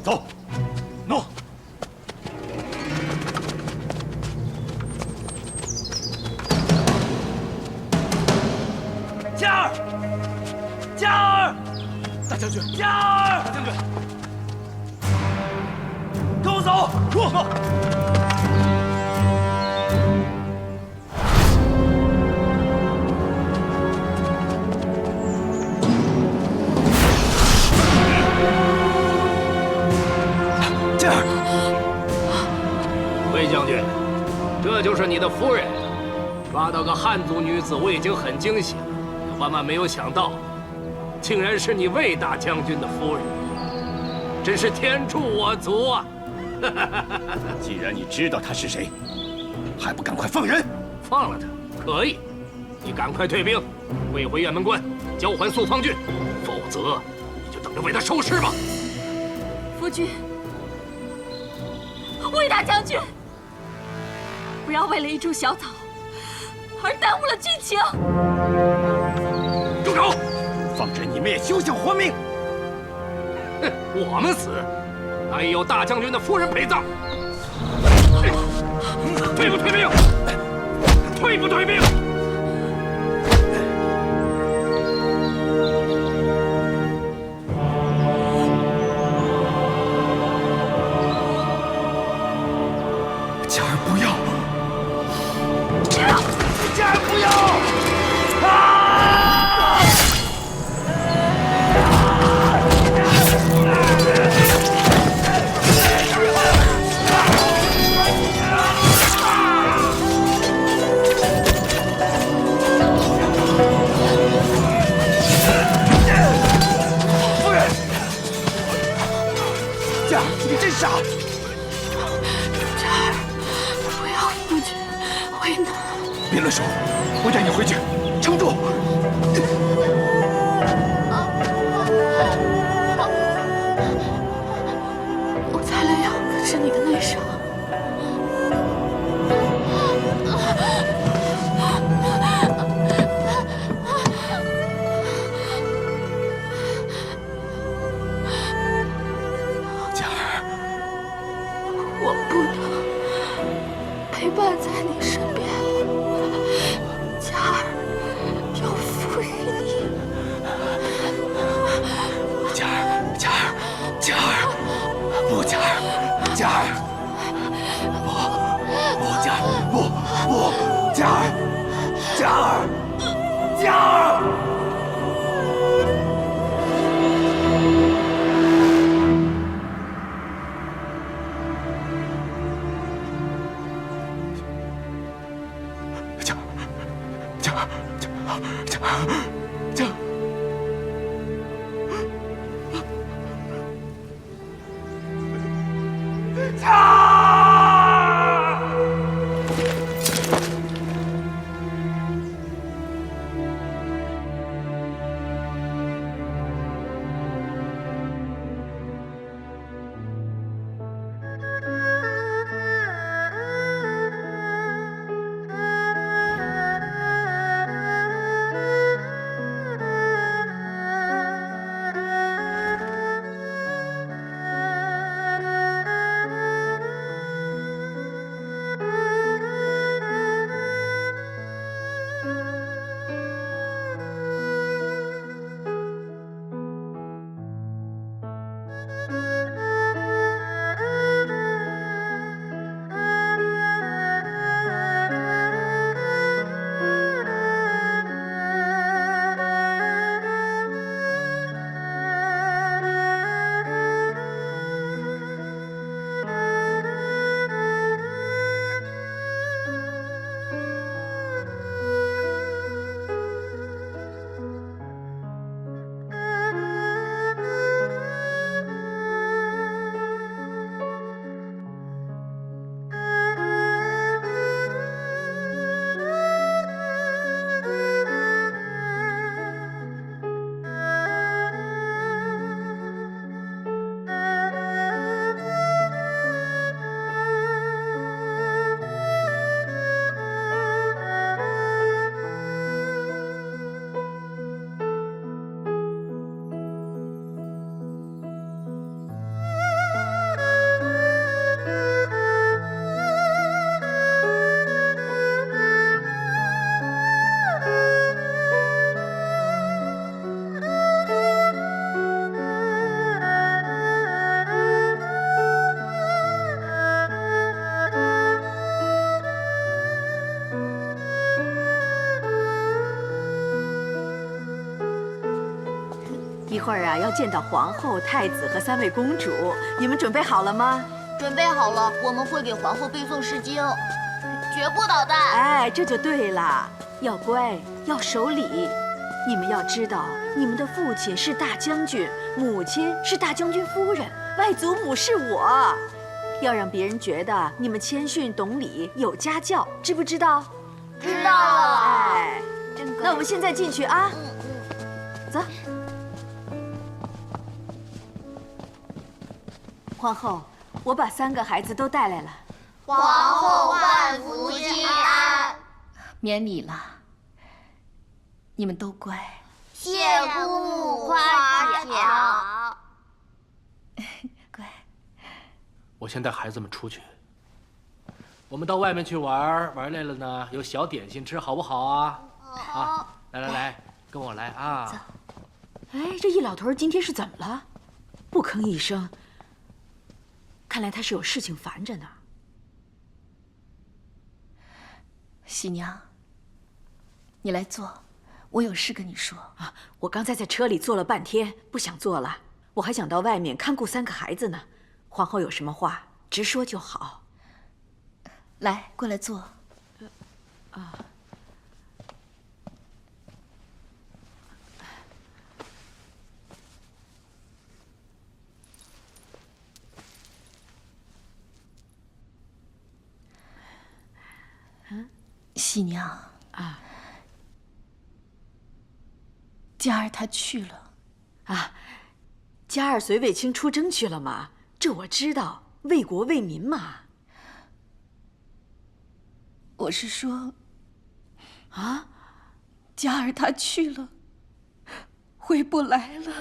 走，诺。嘉儿，嘉儿，大将军，嘉儿，大将军，跟我走。诺。嘉儿，魏将军，这就是你的夫人。抓到个汉族女子，我已经很惊喜了，万万没有想到，竟然是你魏大将军的夫人，真是天助我足啊！既然你知道他是谁，还不赶快放人？放了他可以，你赶快退兵，退回雁门关，交还肃方郡，否则你就等着为他收尸吧。夫君，魏大将军，不要为了一株小草而耽误了军情。住手！放人你们也休想活命！哼，我们死，哪有大将军的夫人陪葬？退不退兵？退不退兵？嘉儿不要！嘉儿不要！啊！夫人，嘉儿，你真傻！嘉儿，不要夫君为难。别乱说，我带你回去，撑住！我擦了药，可是你的内伤。嘉儿，我不能陪伴在你身边了，嘉儿要赋予你。嘉儿，嘉儿，嘉儿，不，嘉儿，嘉儿，不，嘉儿，不，嘉儿，嘉儿，嘉儿。嘉儿，嘉儿，嘉儿，嘉儿。会儿啊要见到皇后、太子和3位公主，你们准备好了吗？准备好了，我们会给皇后背诵诗经，绝不捣蛋。哎，这就对了，要乖，要守礼。你们要知道，你们的父亲是大将军，母亲是大将军夫人，外祖母是我。要让别人觉得你们谦逊懂礼，有家教，知不知道？知道了。哎，那我们现在进去啊。走。皇后，我把3个孩子都带来了。皇后万福金安。免礼了，你们都乖。谢姑母夸奖。乖。我先带孩子们出去，我们到外面去玩，玩累了呢，有小点心吃，好不好啊？啊，来，跟我来啊！走。哎，这易老头今天是怎么了？不吭一声，看来他是有事情烦着呢。喜娘，你来坐，我有事跟你说。啊，我刚才在车里坐了半天，不想坐了，我还想到外面看顾3个孩子呢。皇后有什么话直说就好。来，过来坐。喜娘啊，佳儿她去了。啊，佳儿随卫青出征去了吗？这我知道，为国为民嘛。我是说，啊，佳儿她去了，回不来了。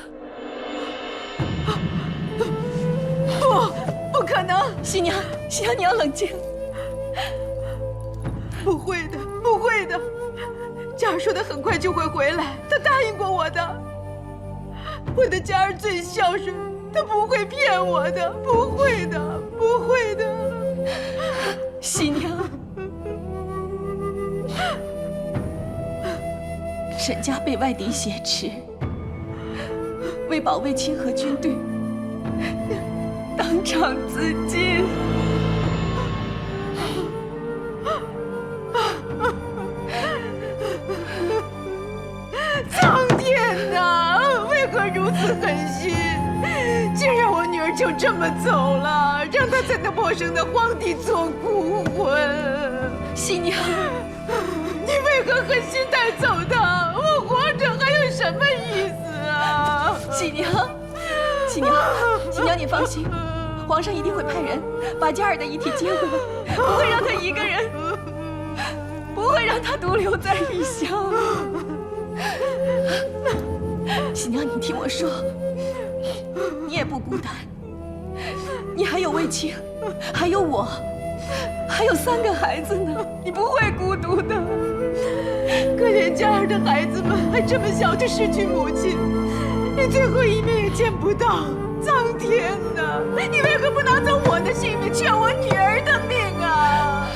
不可能！喜娘，喜娘，你要冷静。不会的，不会的。佳儿说她很快就会回来，她答应过我的。我的佳儿最孝顺，她不会骗我的，不会的，不会的。喜娘，沈家被外敌挟持，为保卫清河军队，当场自尽。苍天哪，为何如此狠心？竟让我女儿就这么走了，让她在那陌生的荒地做孤魂。喜娘，你为何狠心带走她？我活着还有什么意思啊？喜娘，喜娘，喜娘，你放心，皇上一定会派人把佳儿的遗体接回来，不会让她一个人，不会让她独留在异乡。喜娘，你听我说，你也不孤单，你还有卫青，还有我，还有3个孩子呢，你不会孤独的。可怜佳儿的孩子们还这么小就失去母亲，连最后一面也见不到。苍天哪，你为何不拿走我的性命，却要我女儿的命啊？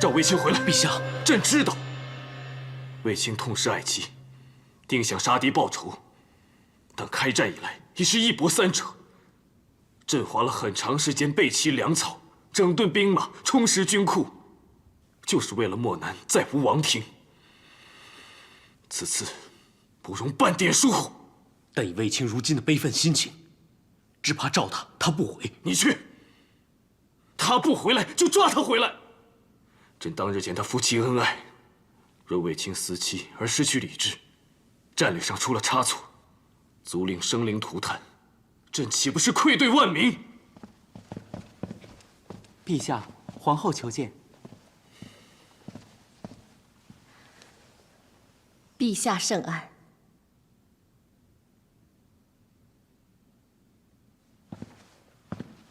赵卫青回来，陛下，朕知道。卫青痛失爱妻，定想杀敌报仇，但开战以来已是一搏3折。朕花了很长时间备齐粮草，整顿兵马，充实军库，就是为了漠南再无王庭。此次不容半点疏忽。但以卫青如今的悲愤心情，只怕召他不回。你去，他不回来就抓他回来。朕当日见他夫妻恩爱，若卫青死期而失去理智，战略上出了差错，足令生灵涂炭，朕岂不是愧对万民？陛下，皇后求见。陛下圣安。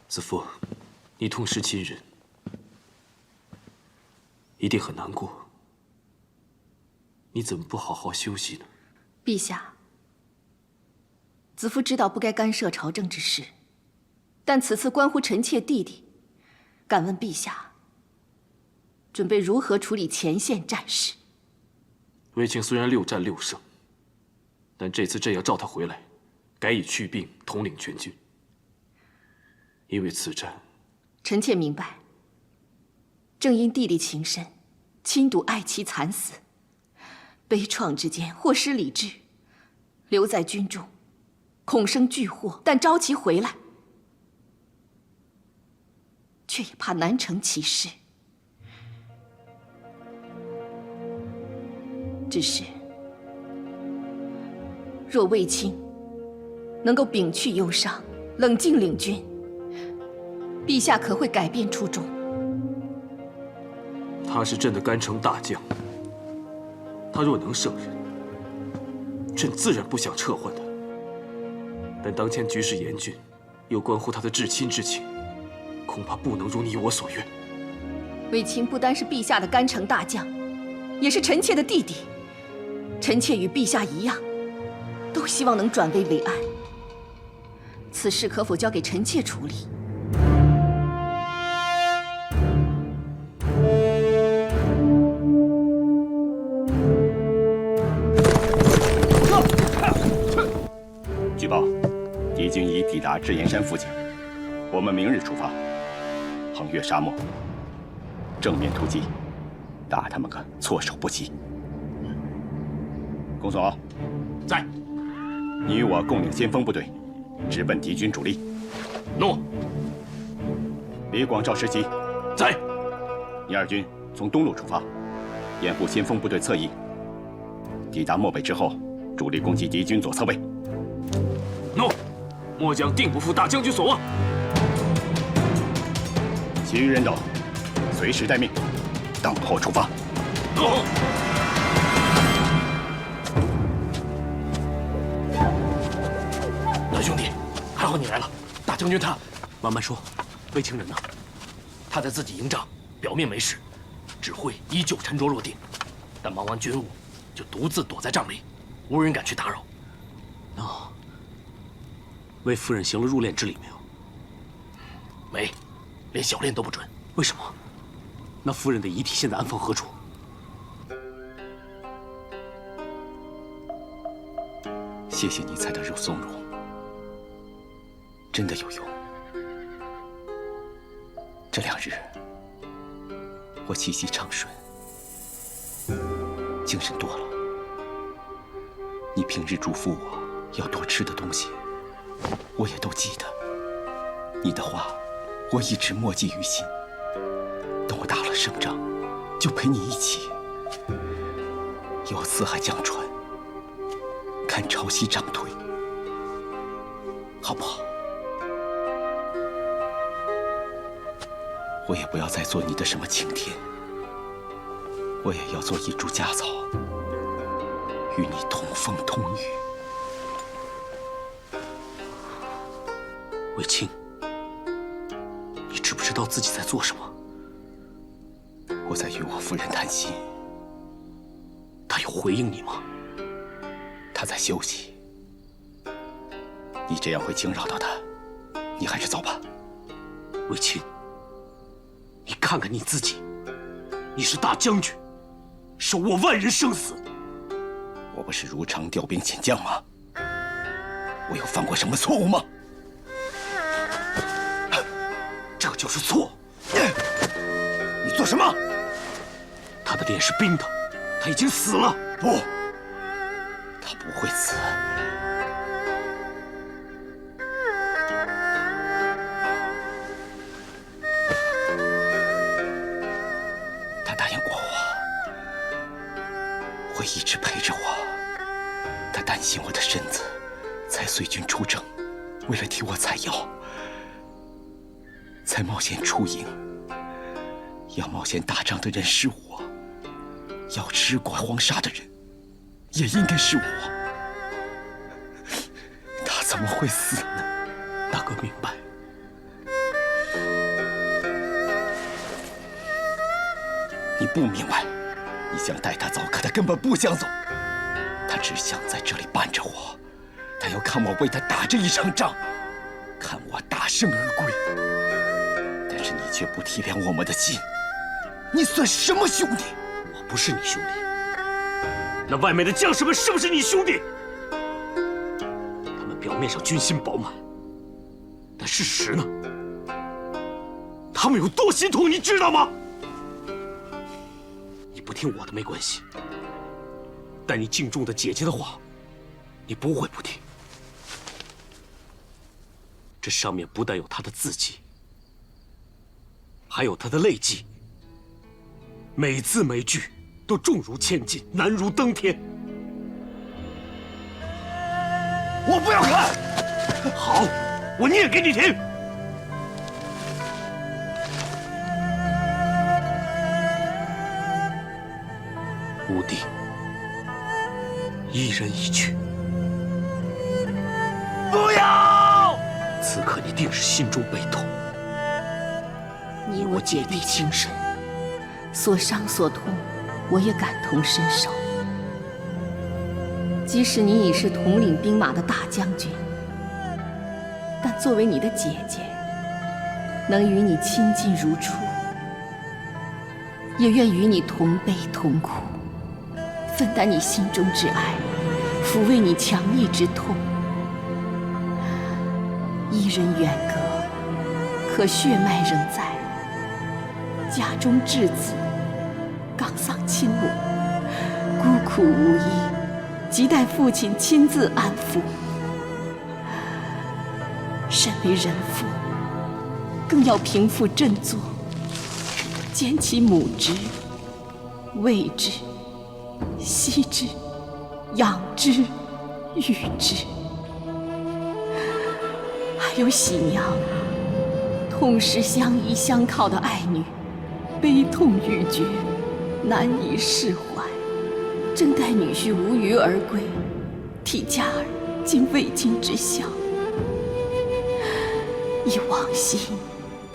子父，你痛失亲人，一定很难过。你怎么不好好休息呢？陛下，子父知道不该干涉朝政之事，但此次关乎臣妾弟弟，敢问陛下，准备如何处理前线战事？卫青虽然6战6胜，但这次朕要召他回来，改以去病统领全军。因为此战，臣妾明白。正因弟弟情深，亲睹爱妻惨死，悲怆之间或失理智，留在军中，恐生巨祸。但召其回来，却也怕难成其事。只是，若卫青能够摒去忧伤，冷静领军，陛下可会改变初衷？他是朕的干城大将，他若能胜任，朕自然不想撤换他。但当前局势严峻，又关乎他的至亲之情，恐怕不能如你我所愿。卫青不单是陛下的干城大将，也是臣妾的弟弟。臣妾与陛下一样，都希望能转危为安。此事可否交给臣妾处理？据报，敌军已抵达智岩山附近，我们明日出发，横越沙漠，正面突击，打他们个措手不及。公所在，你与我共领先锋部队，直奔敌军主力。诺。李广、赵世基在。你二军从东路出发，掩护先锋部队侧翼，抵达漠北之后，主力攻击敌军左侧卫。诺，末将定不负大将军所望。其余人等随时待命，等候出发。诺。大兄弟，还好你来了。大将军他，慢慢说。卫青人呢？他在自己营帐，表面没事，指挥依旧沉着落定，但忙完军务，就独自躲在帐里，无人敢去打扰。那为夫人行了入殓之礼没有？没，连小殓都不准。为什么？那夫人的遗体现在安放何处？谢谢你采的肉松茸，真的有用。这2日，我气息畅顺，精神多了。你平日嘱咐我要多吃的东西，我也都记得。你的话，我一直默记于心。等我打了胜仗，就陪你一起游四海江船，看潮汐涨退，好不好？我也不要再做你的什么晴天，我也要做一株家草，与你同风同雨。卫青，你知不知道自己在做什么？我在与我夫人谈心。她有回应你吗？她在休息。你这样会惊扰到她，你还是走吧。卫青，你看看你自己，你是大将军，手握万人生死。我不是如常调兵遣将吗？我有犯过什么错误吗？这就是错。你做什么？他的脸是冰的，他已经死了。不，他不会死。他答应过我，会一直陪着我。他担心我的身子，才随军出征，为了替我采药，才冒险出营。要冒险打仗的人是我，要吃过黄沙的人也应该是我。他怎么会死呢？大哥明白。你不明白，你想带他走，可他根本不想走。他只想在这里伴着我，他要看我为他打这一场仗，看我大胜而归。但是你却不体谅我们的心，你算什么兄弟？我不是你兄弟。那外面的将士们是不是你兄弟？他们表面上军心饱满，但事实呢？他们有多心痛，你知道吗？你不听我的没关系，但你敬重的姐姐的话，你不会不听。这上面不但有她的字迹，还有她的泪迹，每字每句都重如千斤，难如登天。我不要看。好，我念给你听。吾弟一人已去，不要！此刻你定是心中悲痛。你我姐弟情深，所伤所痛，我也感同身受。即使你已是统领兵马的大将军，但作为你的姐姐，能与你亲近如初，也愿与你同悲同苦，分担你心中之爱，抚慰你强逆之痛。一人远隔，可血脉仍在。家中稚子刚丧亲母，孤苦无依，亟待父亲亲自安抚。身为人父，更要平复振作，兼其母职，喂之、惜之、养之、育之。还有喜娘，痛失相依相靠的爱女，悲痛欲绝，难以释怀，正待女婿无虞而归，替佳儿尽未尽之孝。忆往昔，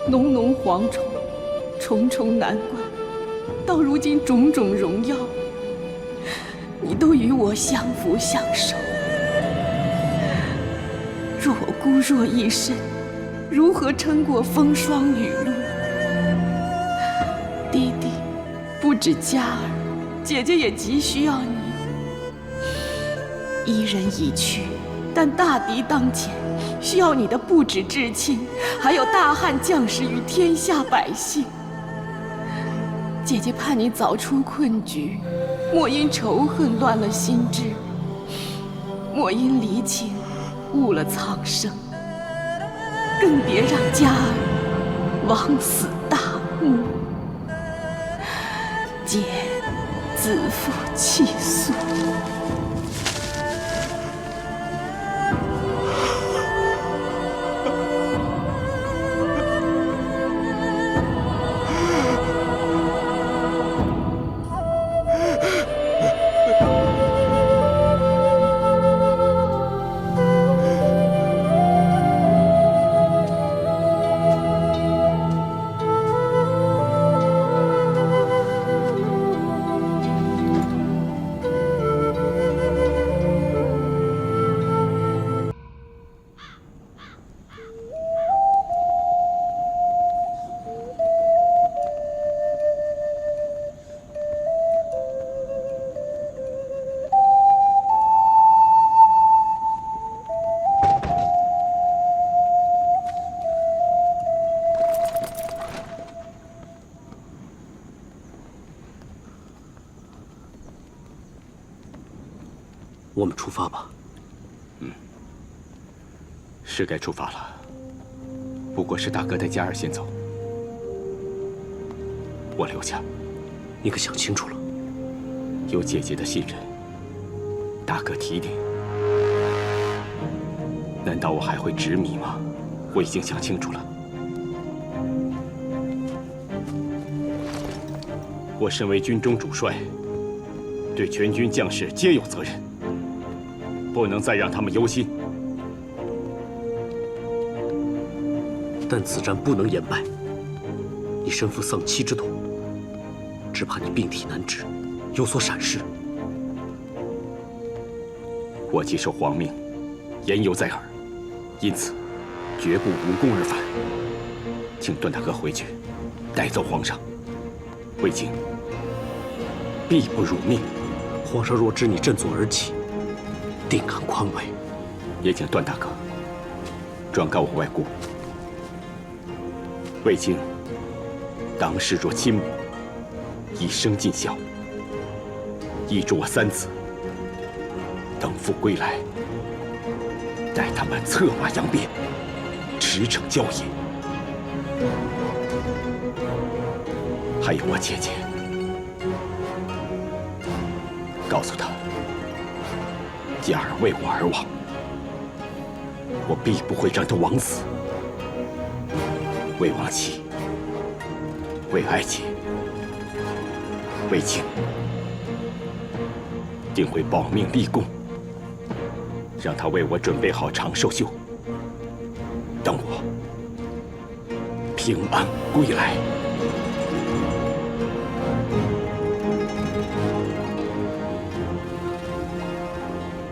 浓浓蝗虫，重重难关，到如今种种荣耀，你都与我相扶相守。若我孤弱一身，如何撑过风霜雨露？弟弟，不止佳儿，姐姐也急需要你。一人已去，但大敌当前，需要你的不止至亲，还有大汉将士与天下百姓。姐姐盼你早出困局，莫因仇恨乱了心智，莫因离情误了苍生，更别让佳儿枉死大墓。姐自负气肃。我们出发吧。是该出发了，不过是大哥带嘉儿先走，我留下。你可想清楚了？有姐姐的信任，大哥提点，难道我还会执迷吗？我已经想清楚了。我身为军中主帅，对全军将士皆有责任，不能再让他们忧心。但此战不能言败，你身负丧妻之痛，只怕你病体难治，有所闪失。我既受皇命，言犹在耳，因此绝不无功而返。请段大哥回去，带走皇上。卫青必不辱命。皇上若知你振作而起，定感宽慰。也请段大哥转告我外姑，卫青当视若亲母，一生尽孝。依嘱我3子，等父归来，待他们策马扬鞭，驰骋郊野。还有我姐姐，告诉她，嘉儿为我而亡，我必不会让她枉死。为亡妻，为爱姐，卫青定会保命立功，让她为我准备好长寿绣，等我平安归来。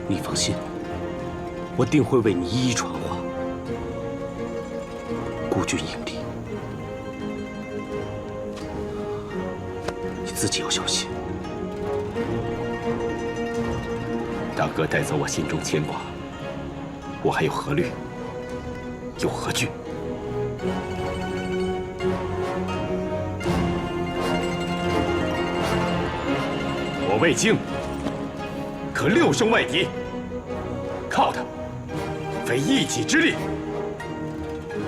你放心，我定会为你一一传话。孤军营地，你自己要小心。大哥带走我心中牵挂，我还有何虑？有何惧？我卫青可6胜外敌，靠的非一己之力，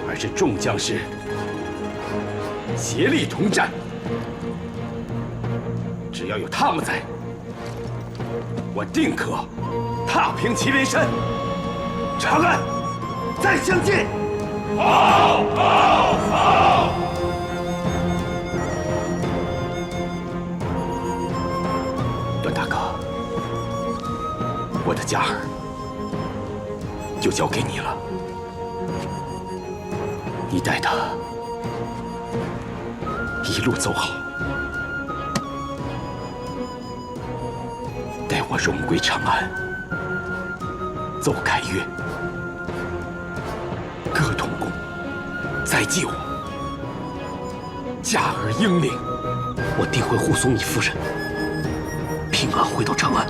而是众将士协力同战。只要有他们在，我定可踏平祁连山。长安，再相见！好，好，好！段大哥，我的嘉儿就交给你了，你带她一路走好，待我荣归长安，奏凯乐，歌同宫，再祭我嘉儿英灵。我定会护送你夫人平安回到长安。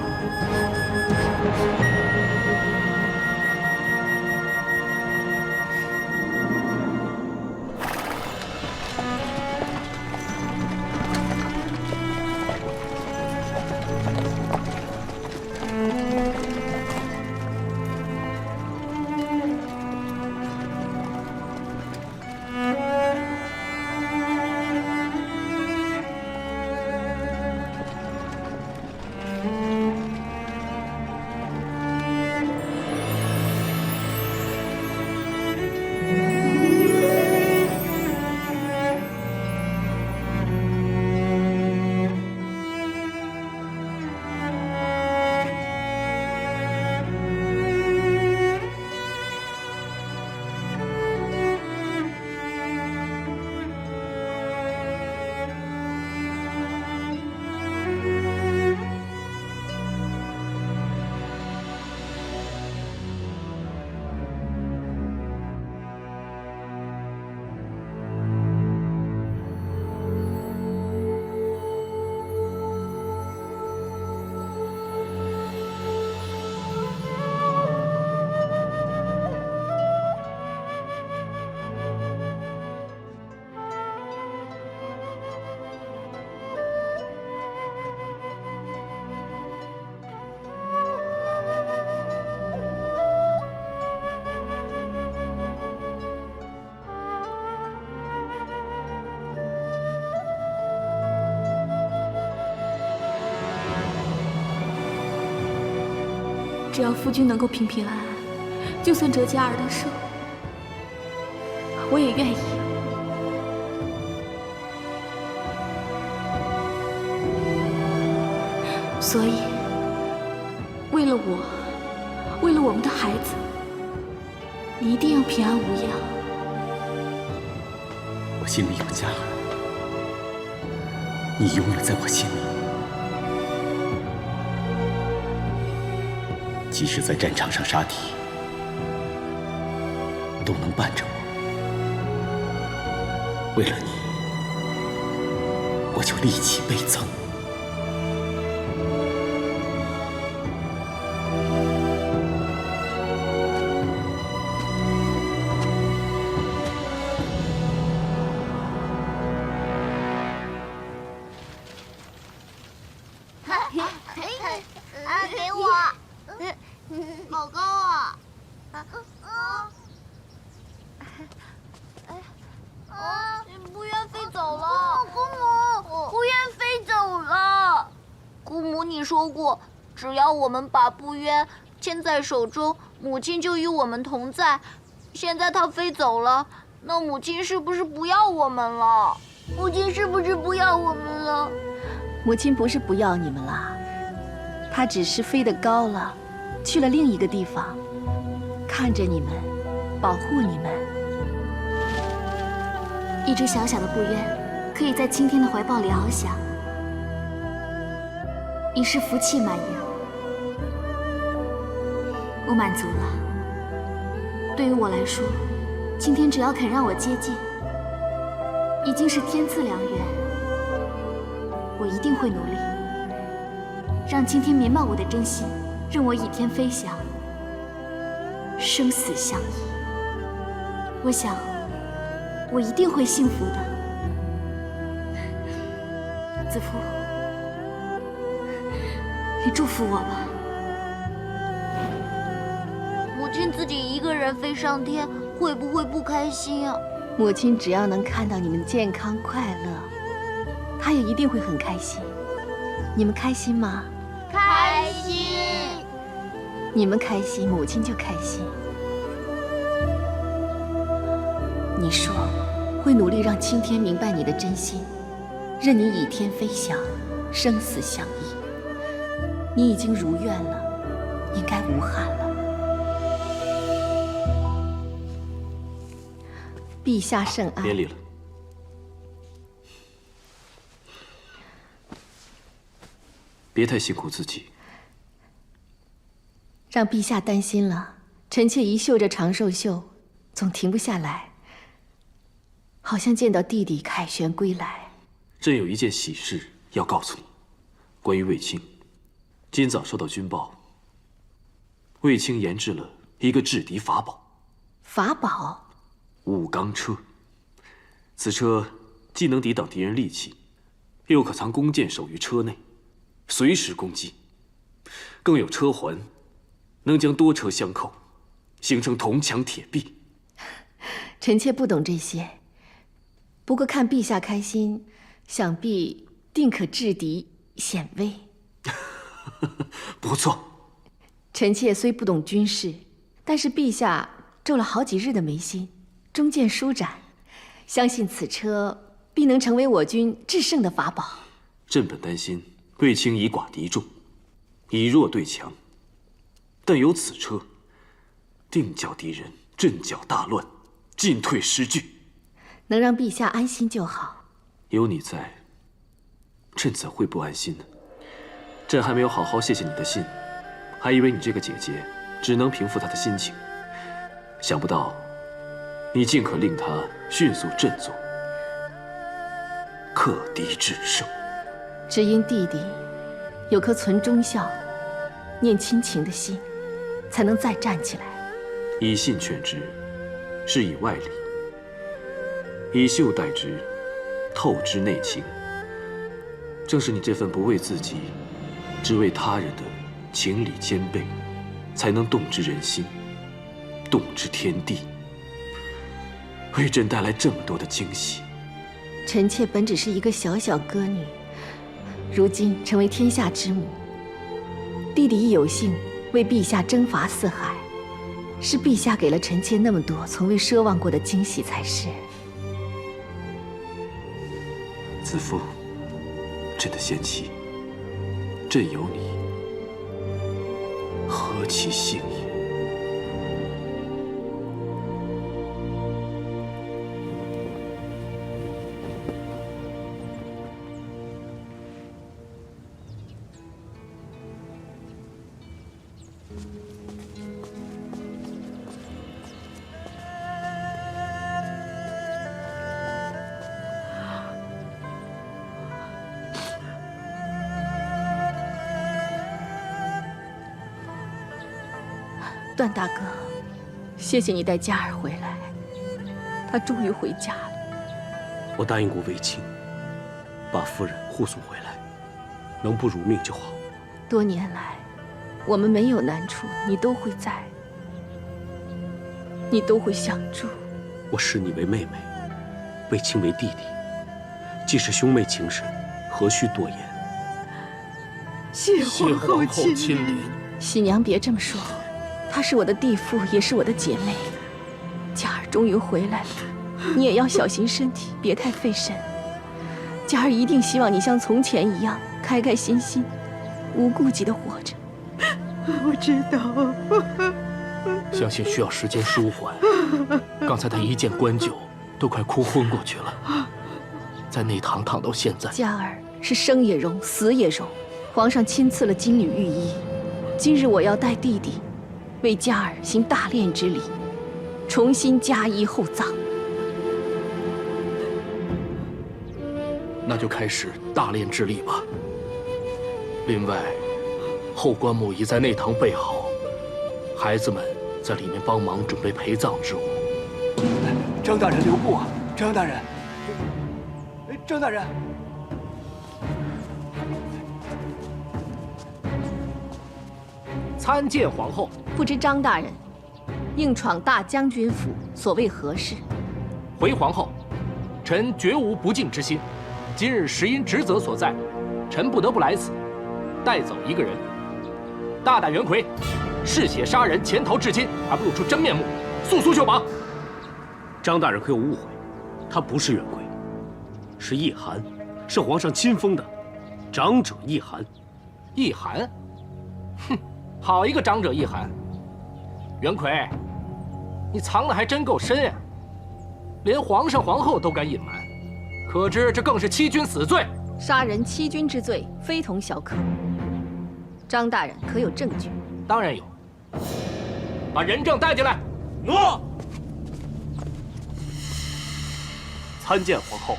只要夫君能够平平安安，就算折嘉儿的手，我也愿意。所以，为了我，为了我们的孩子，你一定要平安无恙。我心里有家儿，你永远在我心里。即使在战场上杀敌，都能伴着我。为了你，我就力气倍增。给我，好高啊！不愿飞走了，姑母，不愿飞走了。姑母，你说过，只要我们把不愿牵在手中，母亲就与我们同在。现在它飞走了，那母亲是不是不要我们了？母亲是不是不要我们了？母亲不是不要你们了，她只是飞得高了，去了另一个地方，看着你们，保护你们。一只小小的不愿，可以在青天的怀抱里翱翔，已是福气满盈。我满足了。对于我来说，青天只要肯让我接近，已经是天赐良缘。我一定会努力，让青天明白我的真心，任我倚天飞翔，生死相依。我想，我一定会幸福的。子父，你祝福我吧。母亲自己一个人飞上天，会不会不开心啊？母亲只要能看到你们健康快乐，她也一定会很开心。你们开心吗？开心。你们开心，母亲就开心。你说会努力让青天明白你的真心，任你倚天飞翔，生死相依。你已经如愿了，应该无憾了。陛下圣安。免礼了。别太辛苦自己。让陛下担心了。臣妾一绣着长寿绣，总停不下来，好像见到弟弟凯旋归来。朕有一件喜事要告诉你，关于卫青。今早收到军报，卫青研制了一个制敌法宝。法宝？五钢车。此车既能抵挡敌人利器，又可藏弓箭手于车内，随时攻击。更有车环，能将多车相扣，形成铜墙铁壁。臣妾不懂这些，不过看陛下开心，想必定可制敌显威。不错。臣妾虽不懂军事，但是陛下皱了好几日的眉心，中见舒展，相信此车必能成为我军制胜的法宝。朕本担心卫青以寡敌众，以弱对强，但有此车，定叫敌人阵脚大乱，进退失据。能让陛下安心就好。有你在，朕怎会不安心呢？朕还没有好好谢谢你的信，还以为你这个姐姐只能平复她的心情，想不到你竟可令她迅速振作，克敌制胜。只因弟弟有颗存忠孝、念亲情的心，才能再站起来。以信劝之，是以外力；以袖代之，透之内情。正是你这份不为自己，只为他人的情理兼备，才能动之人心，动之天地，为朕带来这么多的惊喜。臣妾本只是一个小小歌女，如今成为天下之母，弟弟亦有幸为陛下征伐四海，是陛下给了臣妾那么多从未奢望过的惊喜才是。子父，朕的贤妻，朕有你，何其幸也！段大哥，谢谢你带嘉儿回来，她终于回家了。我答应过卫青，把夫人护送回来，能不辱命就好。多年来，我们没有难处，你都会在，你都会相助。我视你为妹妹，卫青为弟弟，既是兄妹情深，何须多言？谢皇后亲临。喜娘别这么说，她是我的弟妇，也是我的姐妹。嘉儿终于回来了，你也要小心身体，别太费神。嘉儿一定希望你像从前一样开开心心、无顾忌地活着。我知道。相信需要时间舒缓。刚才他一见关九，都快哭昏过去了，在内堂躺到现在。嘉儿是生也荣，死也荣。皇上亲赐了金缕玉衣，今日我要带弟弟为嘉儿行大殓之礼，重新加衣厚葬。那就开始大殓之礼吧。另外，后棺木已在内堂备好，孩子们在里面帮忙准备陪葬之物。张大人留步啊！张大人，张大人。参见皇后。不知张大人硬闯大将军府，所谓何事？回皇后，臣绝无不敬之心。今日实因职责所在，臣不得不来此，带走一个人。大胆袁奎，嗜血杀人，潜逃至今，还不露出真面目，速速就绑！张大人可有误会，他不是袁奎，是奕寒，是皇上亲封的长者奕寒。奕寒？哼，好一个长者奕寒！袁奎，你藏的还真够深呀，连皇上皇后都敢隐瞒，可知这更是欺君死罪。杀人欺君之罪，非同小可。张大人可有证据？当然有，把人证带进来。诺。参见皇后。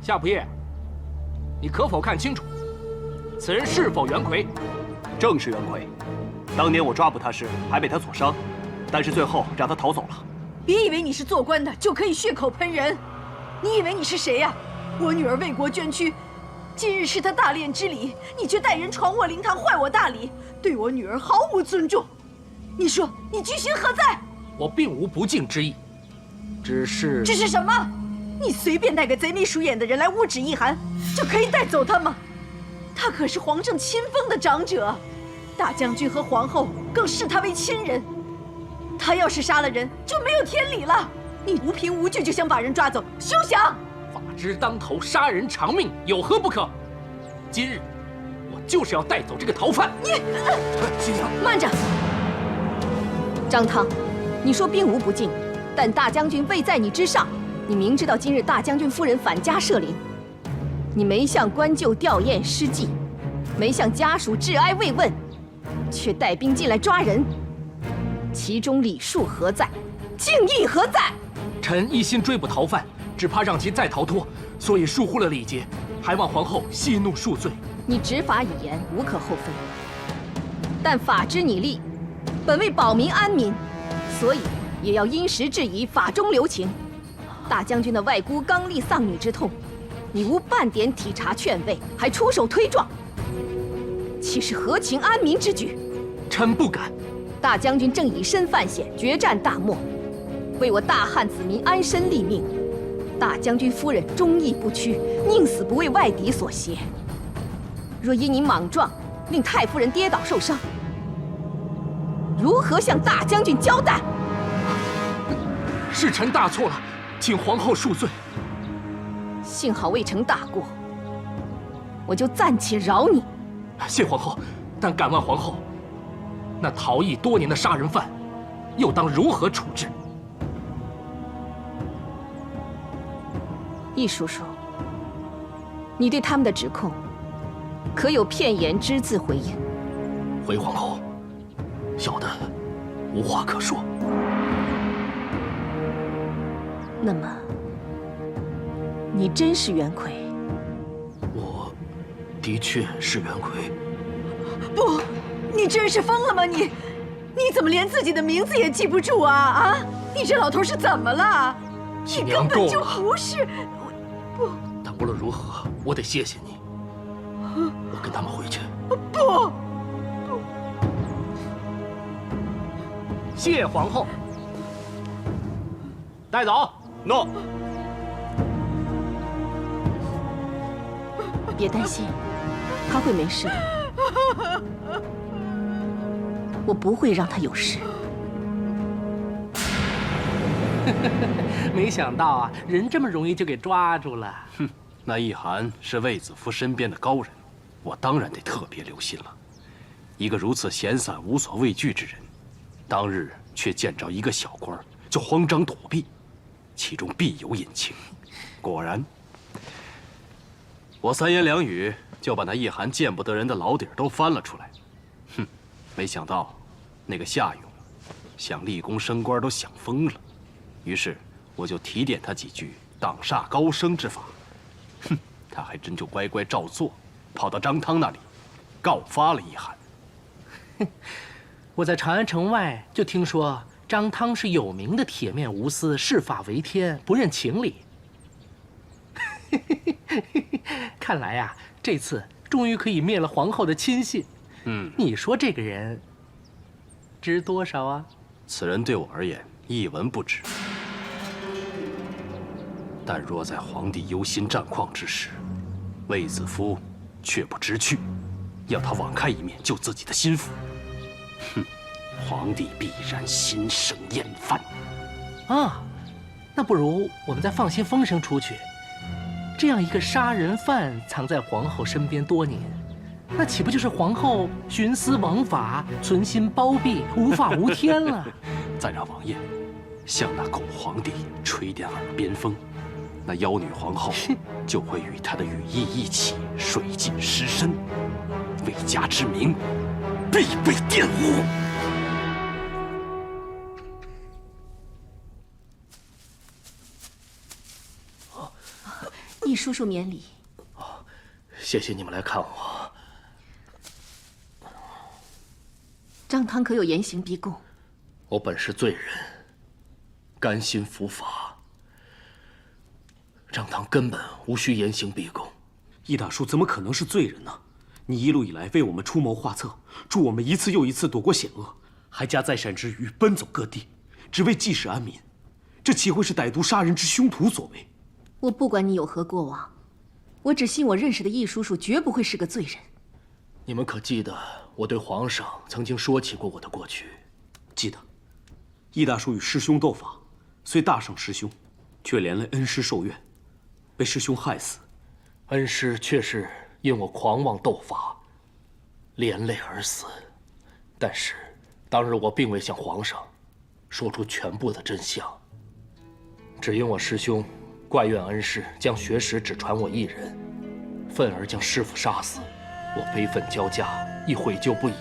夏仆夜，你可否看清楚，此人是否袁奎？正是袁奎。当年我抓捕他时，还被他所伤，但是最后让他逃走了。别以为你是做官的就可以血口喷人，你以为你是谁呀？我女儿为国捐躯，今日是她大殓之礼，你却带人闯我灵堂，坏我大礼，对我女儿毫无尊重。你说你居心何在？我并无不敬之意，只是什么？你随便带个贼眉鼠眼的人来污指奕寒，就可以带走他吗？他可是皇上亲封的长者，大将军和皇后更视他为亲人。他要是杀了人，就没有天理了。你无凭无据就想把人抓走，休想！法之当头，杀人偿命，有何不可？今日我就是要带走这个逃犯。你，新娘，慢着！张汤，你说并无不敬，但大将军位在你之上，你明知道今日大将军夫人返家设灵，你没向官旧吊唁施祭，没向家属致哀慰问，却带兵进来抓人，其中礼数何在？敬意何在？臣一心追捕逃犯，只怕让其再逃脱，所以疏忽了礼节，还望皇后息怒恕罪。你执法以严，无可厚非，但法之拟立，本为保民安民，所以也要因时制宜，法中留情。大将军的外姑刚立丧女之痛，你无半点体察劝慰，还出手推撞，岂是合情安民之举？臣不敢。大将军正以身犯险，决战大漠，为我大汉子民安身立命。大将军夫人忠义不屈，宁死不为外敌所胁。若因你莽撞，令太夫人跌倒受伤，如何向大将军交代？是臣大错了，请皇后恕罪。幸好未成大过，我就暂且饶你。谢皇后，但敢问皇后，那逃逸多年的杀人犯，又当如何处置？易叔叔，你对他们的指控，可有片言只字回应？回皇后，小的无话可说。那么，你真是袁奎？我的确是袁奎。不，你真是疯了吗？你怎么连自己的名字也记不住啊？啊，你这老头是怎么了？新你根本就娘够了。不是。不，但无论如何，我得谢谢你。我跟他们回去。不，谢皇后。带走。诺。别担心，他会没事的。我不会让他有事。没想到啊，人这么容易就给抓住了。哼，那易涵是卫子夫身边的高人，我当然得特别留心了。一个如此闲散无所畏惧之人，当日却见着一个小官就慌张躲避，其中必有隐情。果然，我三言两语就把那易涵见不得人的老底儿都翻了出来。哼，没想到那个夏勇想立功升官都想疯了，于是我就提点他几句挡煞高升之法。哼，他还真就乖乖照做，跑到张汤那里告发了易涵。我在长安城外就听说张汤是有名的铁面无私、视法为天、不认情理。看来呀，这次终于可以灭了皇后的亲信。你说这个人值多少啊？此人对我而言一文不值，但若在皇帝忧心战况之时，卫子夫却不知趣，要他网开一面救自己的心腹，哼，皇帝必然心生厌烦。啊，那不如我们再放些风声出去。这样一个杀人犯藏在皇后身边多年，那岂不就是皇后徇私枉法、存心包庇、无法无天了？再让王爷向那狗皇帝吹点耳边风，那妖女皇后就会与他的羽翼一起水尽尸身，魏家之名必被玷污。易叔叔免礼。谢谢你们来看我。张汤可有严刑逼供？我本是罪人，甘心伏法。张汤根本无需严刑逼供。易大叔怎么可能是罪人呢？你一路以来为我们出谋划策，助我们一次又一次躲过险恶，还加在善之余奔走各地，只为济世安民，这岂会是歹毒杀人之凶徒所为？我不管你有何过往，我只信我认识的易叔叔绝不会是个罪人。你们可记得我对皇上曾经说起过我的过去？记得，易大叔与师兄斗法，虽大胜师兄，却连累恩师受怨，被师兄害死。恩师却是因我狂妄斗法，连累而死。但是当日我并未向皇上说出全部的真相，只因我师兄怪怨恩师将学识只传我一人，愤而将师父杀死。我悲愤交加，亦悔疚不已，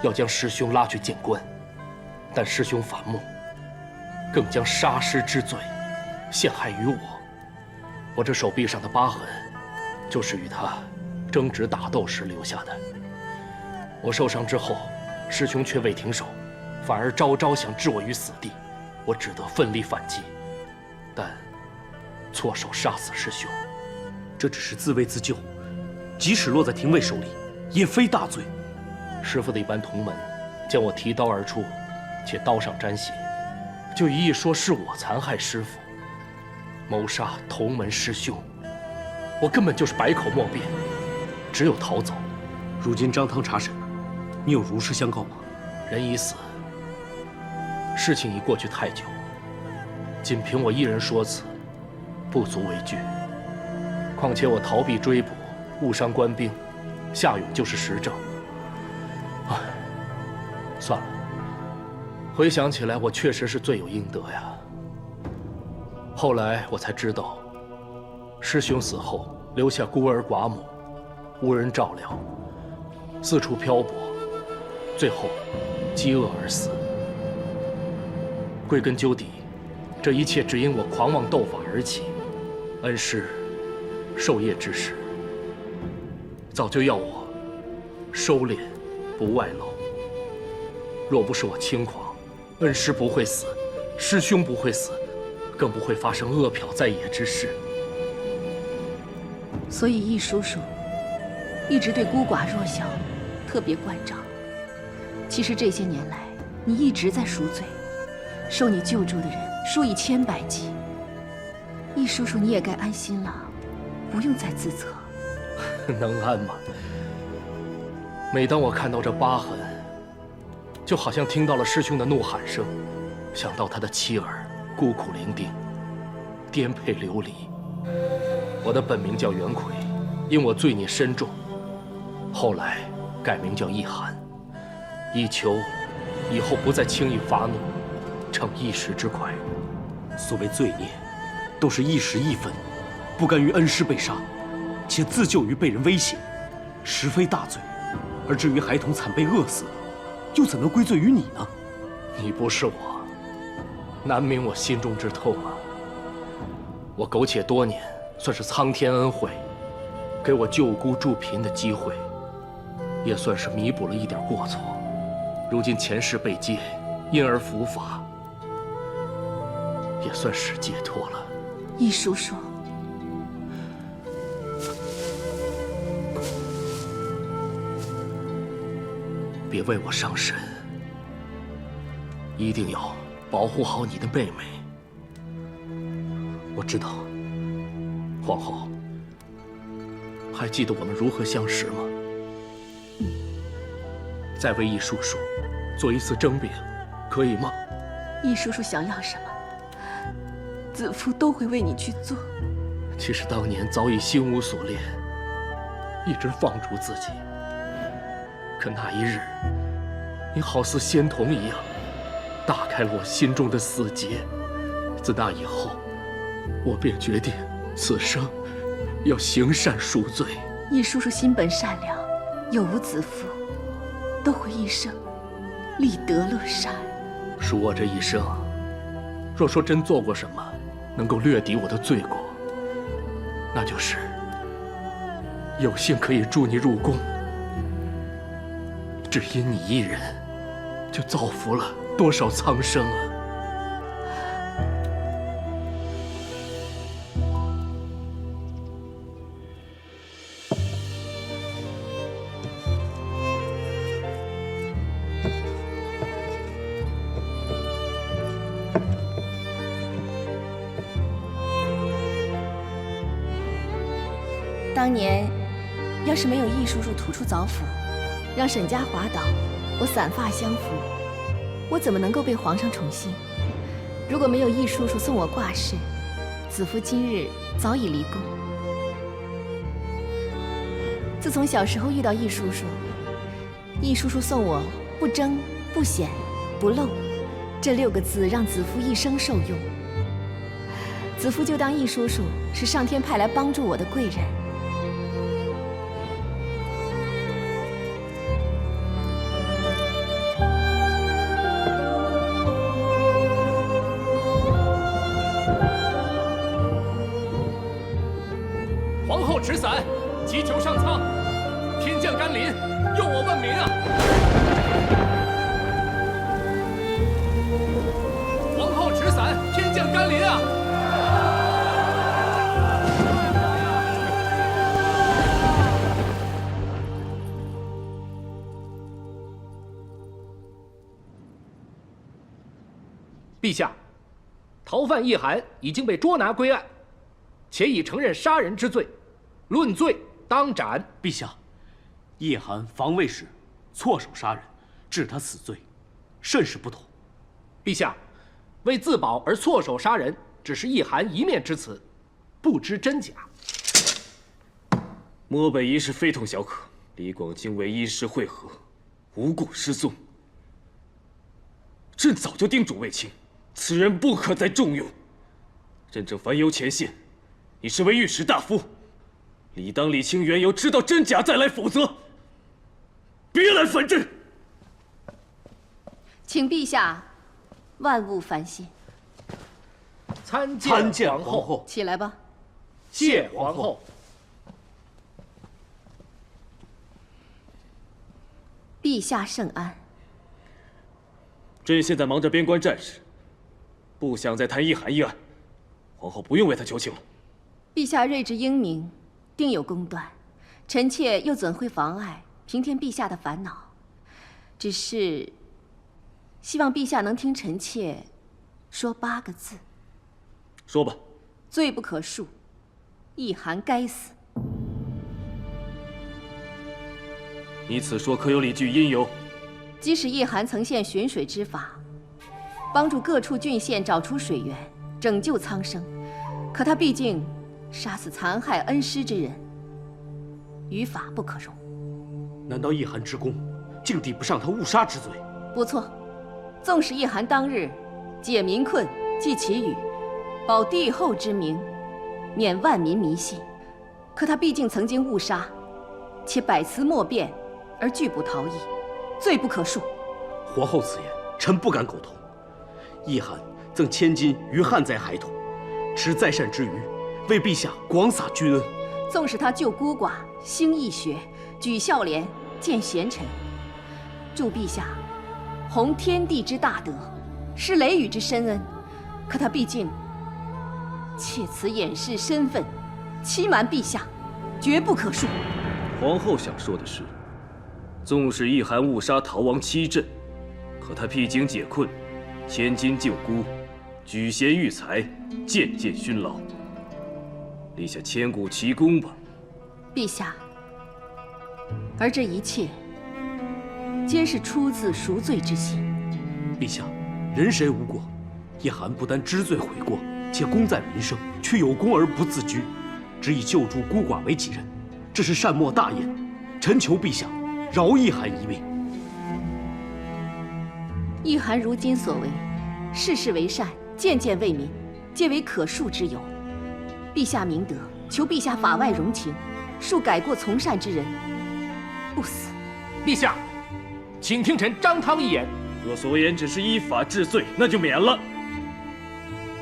要将师兄拉去见官。但师兄反目，更将杀师之罪陷害于我。我这手臂上的疤痕，就是与他争执打斗时留下的。我受伤之后，师兄却未停手，反而招招想置我于死地。我只得奋力反击，但错手杀死师兄。这只是自卫自救，即使落在廷尉手里，也非大罪。师父的一班同门见我提刀而出，且刀上沾血，就一意说是我残害师父，谋杀同门师兄。我根本就是百口莫辩，只有逃走。如今张汤查审，你有如实相告吗？人已死，事情已过去太久，仅凭我一人说辞，不足为惧。况且我逃避追捕，误伤官兵，夏勇就是实证。唉，算了。回想起来，我确实是罪有应得呀。后来我才知道，师兄死后留下孤儿寡母，无人照料，四处漂泊，最后饥饿而死。归根究底，这一切只因我狂妄斗法而起。恩师授业之时，早就要我收敛，不外露。若不是我轻狂，恩师不会死，师兄不会死，更不会发生饿殍在野之事。所以易叔叔一直对孤寡弱小特别关照。其实这些年来，你一直在赎罪，受你救助的人数以千百计。易叔叔，你也该安心了，不用再自责。能安吗？每当我看到这疤痕，就好像听到了师兄的怒喊声，想到他的妻儿孤苦伶仃，颠沛流离。我的本名叫袁奎，因我罪孽深重，后来改名叫易寒，以求以后不再轻易发怒，逞一时之快。所谓罪孽，都是一时一分，不甘于恩师被杀，且自救于被人威胁，实非大罪。而至于孩童惨被饿死，又怎能归罪于你呢？你不是我，难明我心中之痛啊！我苟且多年，算是苍天恩惠，给我救孤助贫的机会，也算是弥补了一点过错。如今前世被戒，因而伏法，也算是解脱了。易叔叔，别为我伤神，一定要保护好你的妹妹。我知道。皇后，还记得我们如何相识吗？再为易叔叔做一次争辩，可以吗？易叔叔想要什么，子夫都会为你去做。其实当年早已心无所恋，一直放逐自己。可那一日，你好似仙童一样，打开了我心中的死结。自那以后，我便决定此生要行善赎罪。易叔叔心本善良，有无子夫，都会一生立德乐善。恕我这一生，若说真做过什么能够略抵我的罪过，那就是有幸可以助你入宫。只因你一人，就造福了多少苍生啊！当年要是没有易叔叔吐出枣斧，让沈家滑倒，我散发相扶，我怎么能够被皇上宠幸？如果没有易叔叔送我挂饰，子夫今日早已离宫。自从小时候遇到易叔叔，易叔叔送我“不争、不显、不露”这6个字，让子夫一生受用。子夫就当易叔叔是上天派来帮助我的贵人。皇后持伞，祈求上苍，天降甘霖，佑我万民啊！皇后持伞，天降甘霖啊！陛下，逃犯易寒已经被捉拿归案，且已承认杀人之罪，论罪当斩。陛下，叶寒防卫时错手杀人，治他死罪，甚是不妥。陛下，为自保而错手杀人，只是一函一面之词，不知真假。漠北一事非同小可，李广经为一时会合，无故失踪。朕早就叮嘱卫青，此人不可再重用。朕正烦忧前线，你身为御史大夫，理当理清缘由，知道真假再来，否则别来烦朕。请陛下万勿烦心。参见皇后。起来吧。谢皇后。陛下圣安。朕现在忙着边关战事，不想再谈一函一案，皇后不用为他求情了。陛下睿智英明，定有公断，臣妾又怎会妨碍平添陛下的烦恼？只是希望陛下能听臣妾说8个字。说吧。罪不可恕，一函该死。你此说可有理据因由？即使一函曾现寻水之法，帮助各处郡县找出水源，拯救苍生，可他毕竟杀死残害恩师之人，于法不可容。难道一函之功竟抵不上他误杀之罪？不错，纵使一函当日解民困、济其语，保帝后之名，免万民迷信，可他毕竟曾经误杀，且百词莫辩而拒不逃逸，罪不可恕。皇后此言，臣不敢苟同。一函赠千金于汉在孩童，持在善之余，为陛下广撒君恩。纵使他救孤寡、兴义学、举孝廉、建贤臣，助陛下弘天地之大德，施雷雨之深恩，可他毕竟借此掩饰身份，欺瞒陛下，绝不可恕。皇后想说的是，纵使一函误杀逃亡7镇，可他披荆解困，千金救孤，举贤育才，渐渐勋劳，立下千古奇功吧。陛下，而这一切皆是出自赎罪之心。陛下，人谁无过？一函不但知罪悔过，且功在民生，却有功而不自居，只以救助孤寡为己任，这是善莫大焉。臣求陛下饶一函一命。一函如今所为，事事为善，件件为民，皆为可恕之由。陛下明德，求陛下法外容情，恕改过从善之人不死。陛下，请听臣张汤一言。若所言只是依法治罪，那就免了。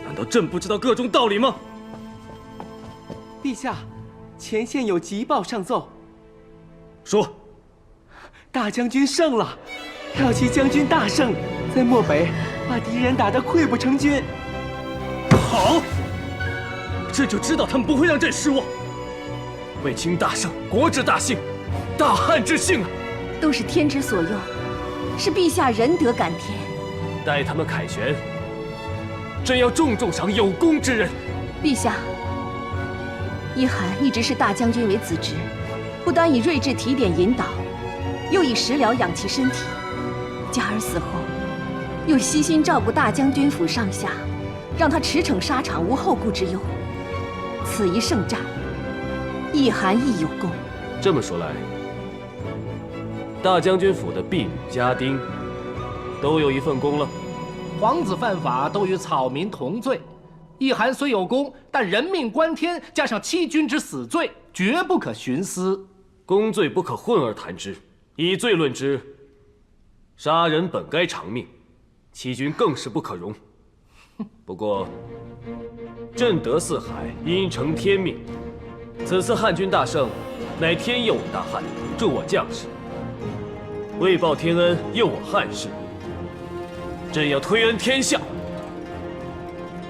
难道朕不知道各种道理吗？陛下，前线有急报上奏。说。大将军胜了，骠骑将军大胜，在漠北把敌人打得溃不成军。好，朕就知道他们不会让朕失望。卫青大胜，国之大幸，大汉之幸啊！都是天之所佑，是陛下仁德感天。待他们凯旋，朕要重重赏有功之人。陛下，一函一直视大将军为子侄，不单以睿智提点引导，又以食疗养其身体。嘉儿死后，又悉心照顾大将军府上下，让他驰骋沙场无后顾之忧。此一胜战，一函亦有功。这么说来，大将军府的婢女家丁都有一份功了。皇子犯法都与草民同罪，一函虽有功，但人命关天，加上欺君之死罪，绝不可徇私。功罪不可混而谈之，以罪论之。杀人本该偿命，欺君更是不可容。不过，朕得四海，因承天命。此次汉军大胜，乃天佑我大汉，助我将士。为报天恩，佑我汉室。朕要推恩天下。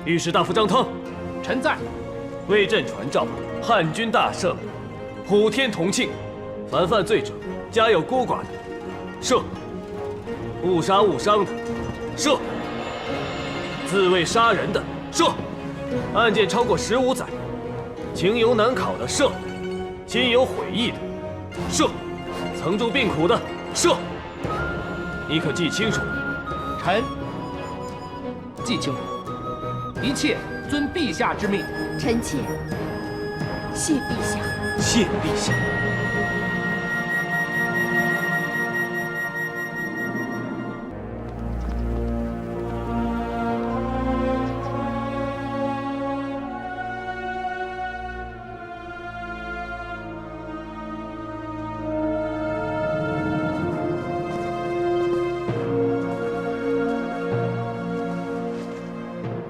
御史大夫张汤，臣在。为朕传诏：汉军大胜，普天同庆。凡犯罪者，家有孤寡的，赦；误杀误伤的，赦；自卫杀人的，赦；案件超过15载，情由难考的，赦；心有悔意的，赦；曾住病苦的，赦。你可记清楚？臣记清楚，一切遵陛下之命。臣妾谢陛下。谢陛下。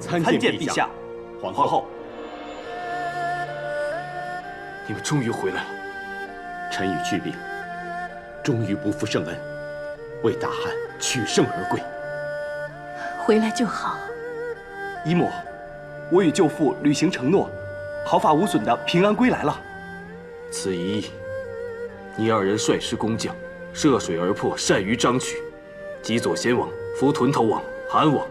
参见陛下，皇后。你们终于回来了。臣与去病，终于不负圣恩，为大汉取胜而归。回来就好。姨母，我与舅父履行承诺，毫发无损的平安归来了。此一役，你二人率师攻将，涉水而破，善于张曲，击左贤王、扶屯头王、韩王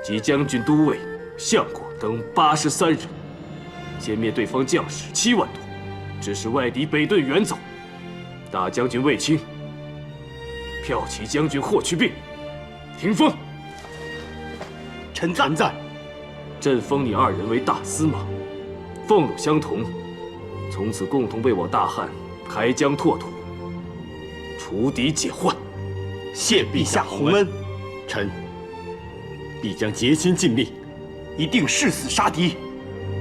及将军、都尉、相国等83人，歼灭对方将士7万多，致使外敌北遁远走。大将军卫青、骠骑将军霍去病，听封。臣在。朕封你二人为大司马，俸禄相同，从此共同为我大汉开疆拓土，除敌解患。谢陛下洪恩。臣必将竭心尽力，一定誓死杀敌。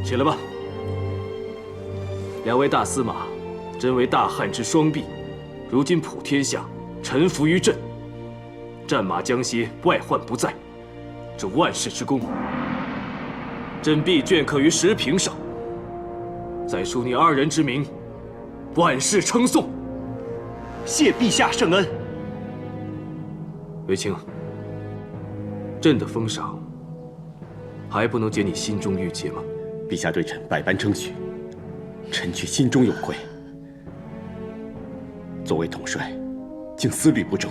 起来吧。两位大司马，真为大汉之双臂，如今普天下臣服于朕，战马将歇，外患不在，这万世之功，朕必镌刻于石屏上，再书你二人之名，万世称颂。谢陛下圣恩。卫青，朕的封赏还不能解你心中郁结吗？陛下对臣百般称许，臣却心中有愧。作为统帅，竟思虑不周，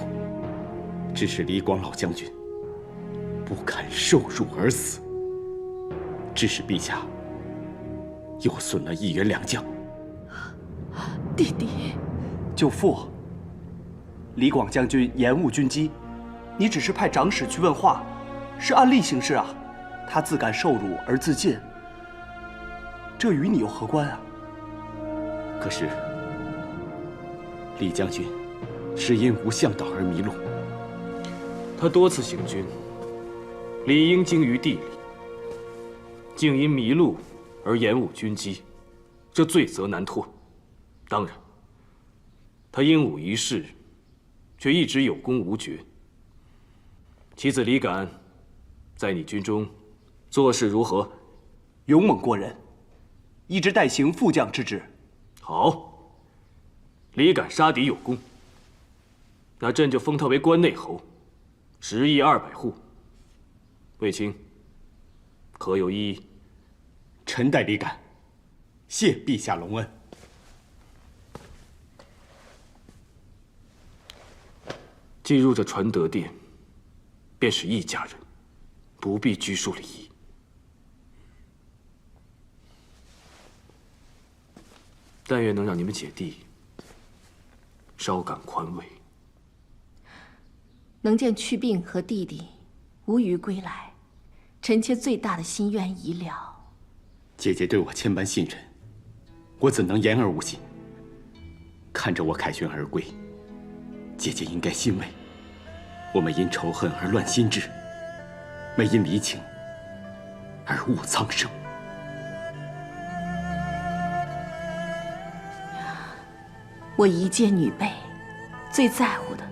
致使李广老将军不堪受辱而死，致使陛下又损了1员2将。弟弟，舅父，李广将军延误军机，你只是派长史去问话，是按例行事啊。他自感受辱而自尽，这与你又何关啊？可是李将军是因无向导而迷路，他多次行军，理应精于地理，竟因迷路而延误军机，这罪责难脱。当然，他英武一世，却一直有功无爵。其子李敢，在你军中做事如何？勇猛过人，一直代行副将之职。好，李敢杀敌有功，那朕就封他为关内侯，10邑200户。卫青，可有异议？臣代李敢，谢陛下隆恩。进入这传德殿，便是一家人，不必拘束礼仪。但愿能让你们姐弟稍感宽慰。能见去病和弟弟无虞归来，臣妾最大的心愿已了。姐姐对我千般信任，我怎能言而无信？看着我凯旋而归，姐姐应该欣慰。我们因仇恨而乱心智，没因离情而误苍生。我一介女辈，最在乎的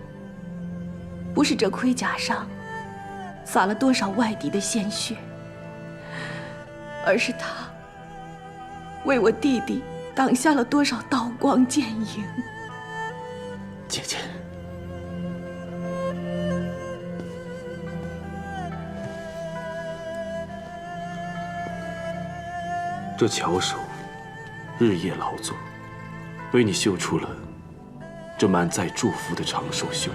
不是这盔甲上洒了多少外敌的鲜血，而是他为我弟弟挡下了多少刀光剑影。姐姐，这巧手日夜劳作，为你绣出了这满载祝福的长寿绣。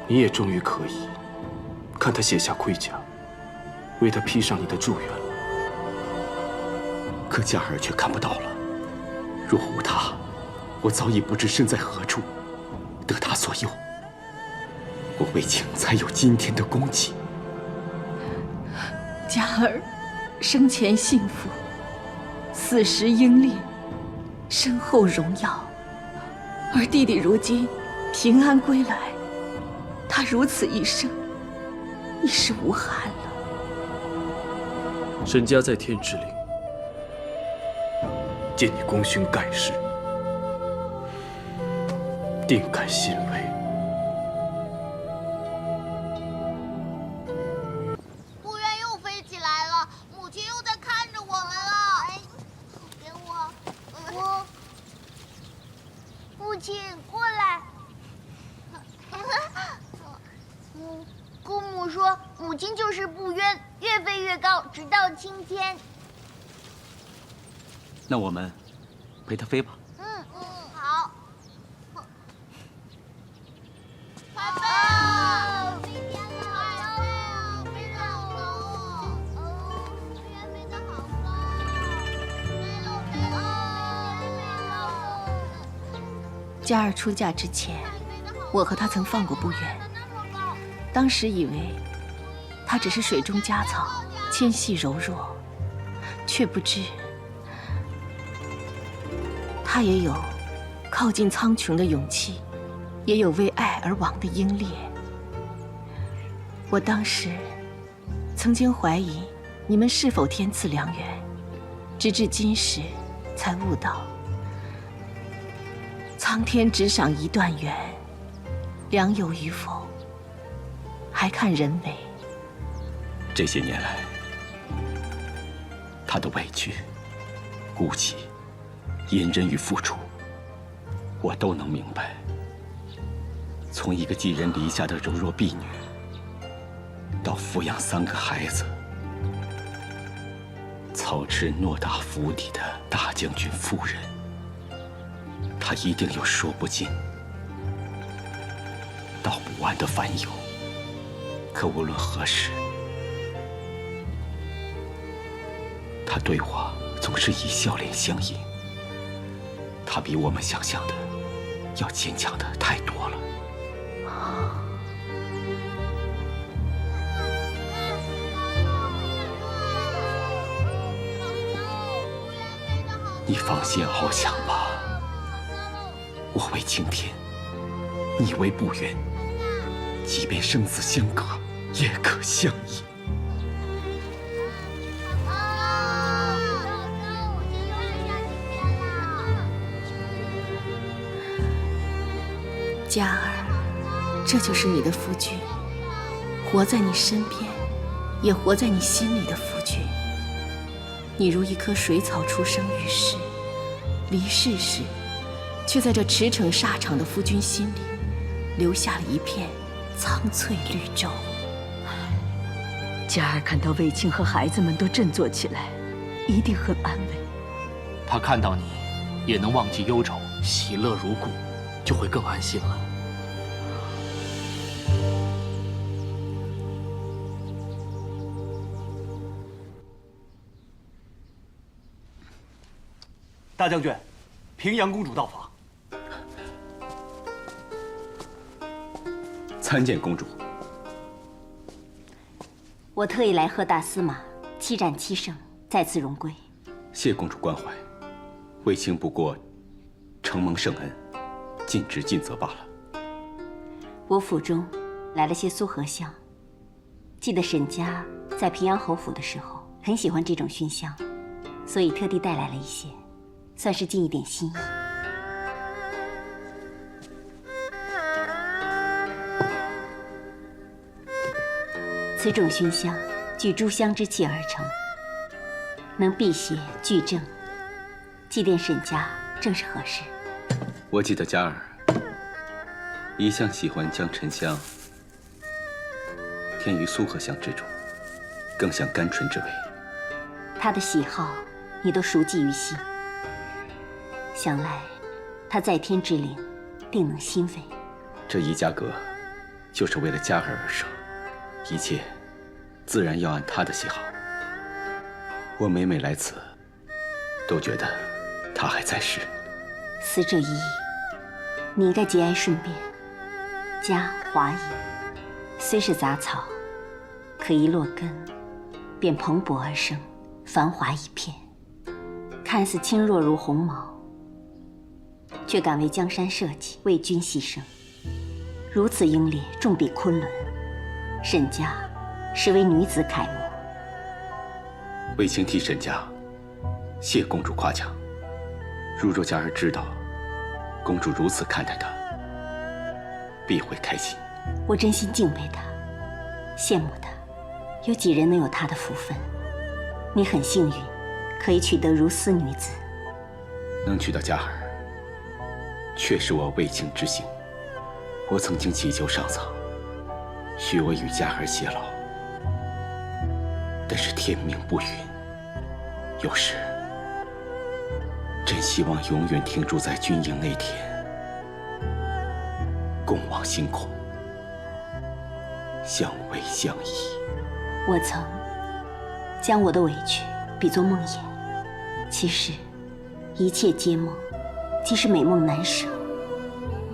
你也终于可以看他卸下盔甲，为他披上你的祝愿了。可嘉儿却看不到了。若无他，我早已不知身在何处。得他所有，我卫青才有今天的功绩。佳儿生前幸福，死时英烈，身后荣耀。而弟弟如今平安归来，他如此一生，已是无憾了。沈家在天之灵，见你功勋盖世，定感欣慰。夫人又飞起来了，母亲又在看着我们了。哎，给我，父亲过来。姑母说，母亲就是不冤，越飞越高，直到青天。那我们陪他飞吧。好。爸爸，飞天了！飞得好高哦！飞得好高！飞了！佳儿出嫁之前，我和她曾放过不远。当时以为她只是水中佳草，纤细柔弱，却不知她也有靠近苍穹的勇气，也有为爱而亡的英烈。我当时曾经怀疑你们是否天赐良缘，直至今时才悟到，苍天只赏一段缘，良有与否，还看人为。这些年来，他的委屈、孤寂、隐忍与付出，我都能明白。从一个寄人篱下的柔弱婢女，到抚养3个孩子，操持偌大府邸的大将军夫人，他一定有说不尽、道不完的烦忧。可无论何时，他对我总是以笑脸相迎。他比我们想象的要坚强的太多了。你放心翱翔吧，我为青天，你为不远，即便生死相隔，也可相依。佳儿，这就是你的夫君，活在你身边，也活在你心里的夫君。你如一棵水草出生于世，离世时，却在这驰骋沙场的夫君心里，留下了一片苍翠绿洲。佳儿看到卫青和孩子们都振作起来，一定很安慰。他看到你，也能忘记忧愁，喜乐如故，就会更安心了。大将军，平阳公主到访。参见公主。我特意来贺大司马7战7胜，再次荣归。谢公主关怀，卫青不过承蒙圣恩，尽职尽责罢了。我府中来了些苏合香，记得沈家在平阳侯府的时候很喜欢这种熏香，所以特地带来了一些，算是尽一点心意。此种熏香聚诸香之气而成，能辟邪聚正，祭奠沈家正是合适。我记得佳儿一向喜欢将沉香添于苏合香之中，更像甘醇之味。他的喜好你都熟记于心，想来他在天之灵定能欣慰。这一家阁就是为了佳儿而设，一切自然要按他的喜好。我每每来此，都觉得他还在世。思这一意，你应该节哀顺变，家华夷，虽是杂草，可一落根，便蓬勃而生，繁华一片。看似轻弱如鸿毛，却敢为江山社稷，为君牺牲。如此英烈，重比昆仑。沈家实为女子楷模。卫青替沈家谢公主夸奖。如若佳儿知道公主如此看待她，必会开心。我真心敬佩她，羡慕她。有几人能有她的福分？你很幸运，可以娶得如斯女子。能娶到佳儿，确是我卫青之幸。我曾经祈求上苍，许我与佳儿偕老，但是天命不允。有时真希望永远停驻在军营那天，共望星空，相偎相依。我曾将我的委屈比作梦魇，其实一切皆梦，即使美梦难舍，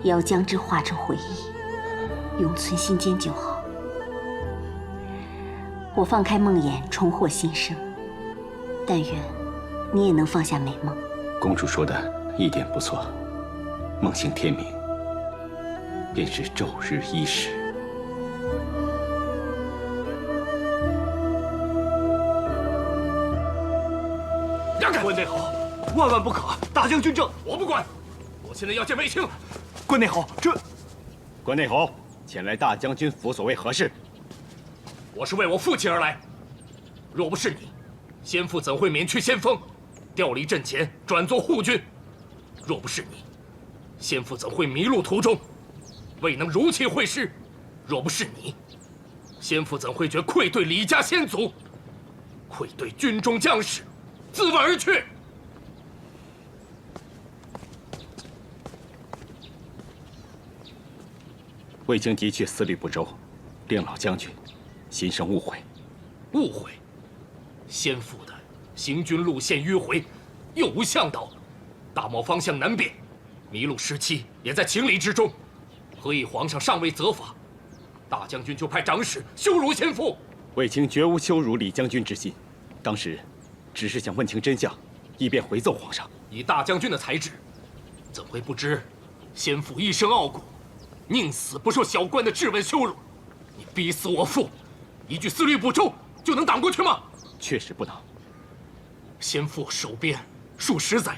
也要将之化成回忆，永存心间就好。我放开梦魇，重获新生。但愿你也能放下美梦。公主说的一点不错，梦醒天明，便是昼日一时。让开！关内侯，万万不可！大将军正……我不管，我现在要见卫青。关内侯，这……关内侯，前来大将军府所为何事？我是为我父亲而来。若不是你，先父怎会免去先锋，调离阵前，转做护军？若不是你，先父怎会迷路途中，未能如期会师？若不是你，先父怎会觉愧对李家先祖，愧对军中将士，自刎而去？卫青的确思虑不周，令老将军心生误会。误会？先父的行军路线迂回，又无向导，大漠方向难辨，迷路时期也在情理之中。何以皇上尚未责罚，大将军就派长史羞辱先父？卫青绝无羞辱李将军之心，当时只是想问清真相，以便回奏皇上。以大将军的才智，怎会不知先父一生傲骨，宁死不受小官的质问羞辱？你逼死我父，一句思虑不周就能挡过去吗？确实不能。先父守边数十载，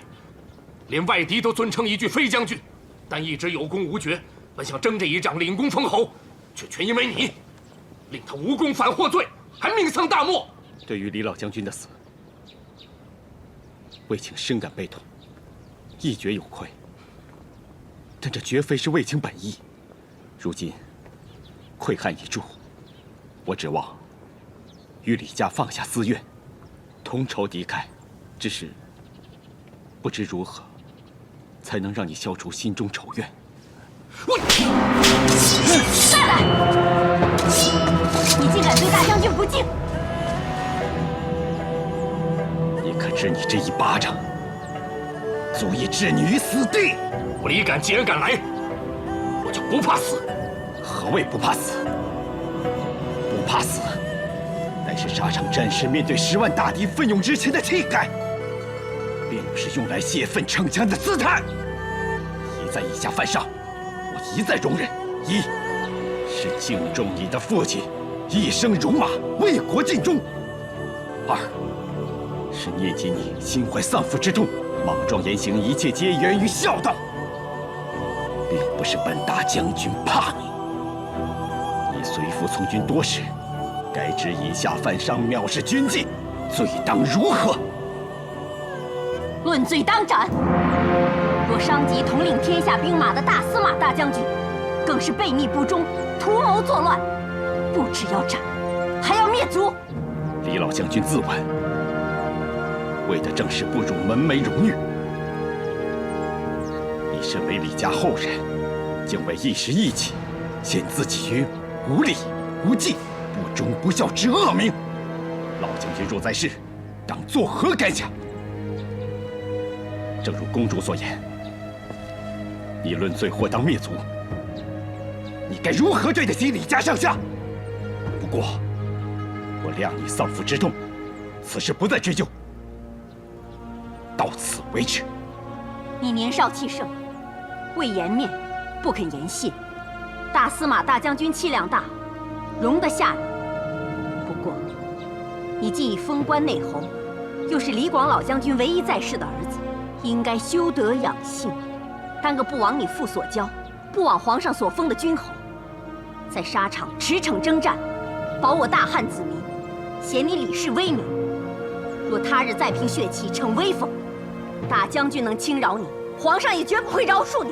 连外敌都尊称一句飞将军，但一直有功无爵。本想争这一仗领功封侯，却全因为你，令他无功反获罪，还命丧大漠。对于李老将军的死，卫青深感悲痛，亦觉有愧。但这绝非是卫青本意。如今溃汉已驻，我指望与李家放下私怨，同仇敌忾。只是不知如何才能让你消除心中仇怨。再来！你竟敢对大将军不敬！你可知你这一巴掌足以置你于死地？我李敢既然敢来，我就不怕死。何谓不怕死？不怕死，乃是沙场战士面对10万大敌奋勇之前的气概，并不是用来泄愤逞强的姿态。一在以下犯上，我一再容忍。一是敬重你的父亲一生戎马，为国尽忠；二是念及你心怀丧父之痛，莽撞言行一切皆源于孝道，并不是本大将军怕你。你随父从军多时，该知以下犯上藐视军纪，罪当如何？论罪当斩。若伤及统领天下兵马的大司马大将军，更是悖逆不忠，图谋作乱，不只要斩，还要灭族。李老将军自刎，为的正是不辱门楣荣誉。你身为李家后人，竟为一时义气，陷自己于无礼无敬、不忠不孝之恶名。老将军若在世，当作何感想？正如公主所言，你论罪或当灭族，你该如何对得起李家上下？不过，我谅你丧父之痛，此事不再追究，到此为止。你年少气盛，为颜面不肯言谢，大司马、大将军气量大，容得下你。不过，你既已封官内侯，又是李广老将军唯一在世的儿子，应该修德养性，当个不枉你父所教、不枉皇上所封的君侯，在沙场驰骋征战，保我大汉子民，显你李氏威名。若他日再凭血气逞威风，大将军能轻饶你，皇上也绝不会饶恕你。